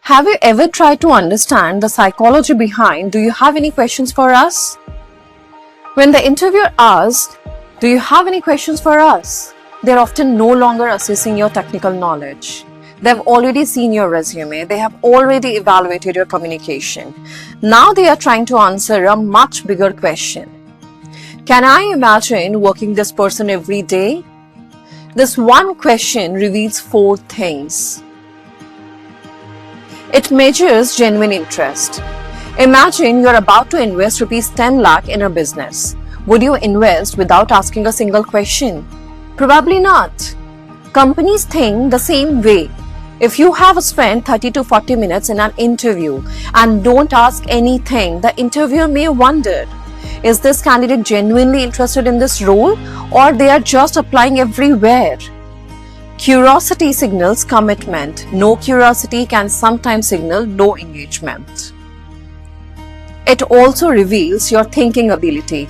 Have you ever tried to understand the psychology behind "Do you have any questions for us?" When the interviewer asks, "Do you have any questions for us?" they're often no longer assessing your technical knowledge. They've already seen your resume. They have already evaluated your communication. Now they are trying to answer a much bigger question. Can I imagine working this person every day? This one question reveals 4 things. It measures genuine interest. Imagine you're about to invest rupees 10 lakh in a business. Would you invest without asking a single question? Probably not. Companies think the same way. If you have spent 30 to 40 minutes in an interview and don't ask anything, the interviewer may wonder, is this candidate genuinely interested in this role, or they are just applying everywhere? Curiosity signals commitment. No curiosity can sometimes signal low engagement. It also reveals your thinking ability.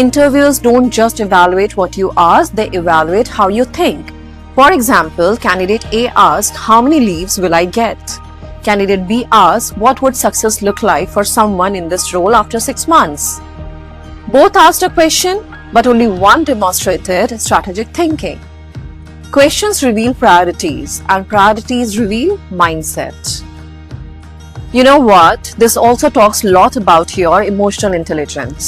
Interviewers don't just evaluate what you ask, they evaluate how you think. For example, candidate A asked, "How many leaves will I get?" Candidate B asked, "What would success look like for someone in this role after 6 months?" Both asked a question, but only one demonstrated strategic thinking. Questions reveal priorities, and priorities reveal mindset. You know what? This also talks a lot about your emotional intelligence.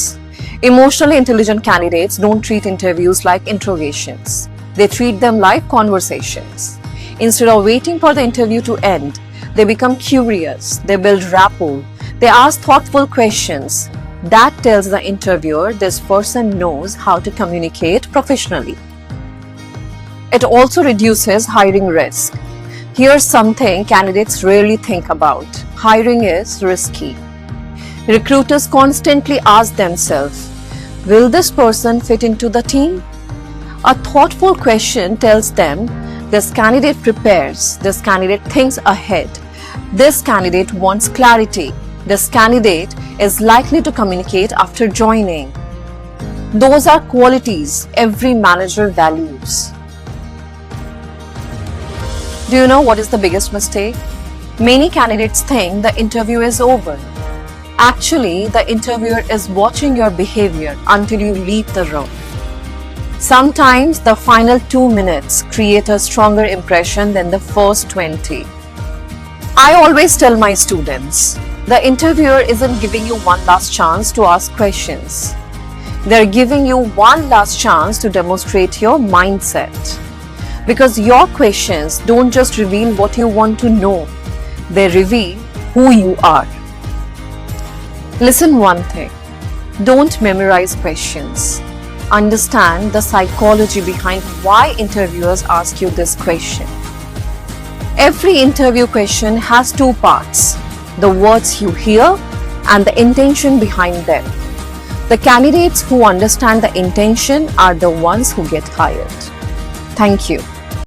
Emotionally intelligent candidates don't treat interviews like interrogations. They treat them like conversations. Instead of waiting for the interview to end, they become curious, they build rapport, they ask thoughtful questions. That tells the interviewer this person knows how to communicate professionally. It also reduces hiring risk. Here's something candidates rarely think about. Hiring is risky. Recruiters constantly ask themselves, will this person fit into the team? A thoughtful question tells them, this candidate prepares, this candidate thinks ahead, this candidate wants clarity, this candidate is likely to communicate after joining. Those are qualities every manager values. Do you know what is the biggest mistake? Many candidates think the interview is over. Actually, the interviewer is watching your behavior until you leave the room. Sometimes the final 2 minutes create a stronger impression than the first 20. I always tell my students, the interviewer isn't giving you one last chance to ask questions. They're giving you one last chance to demonstrate your mindset. Because your questions don't just reveal what you want to know, they reveal who you are. Listen one thing, don't memorize questions. Understand the psychology behind why interviewers ask you this question. Every interview question has 2 parts, the words you hear and the intention behind them. The candidates who understand the intention are the ones who get hired. Thank you.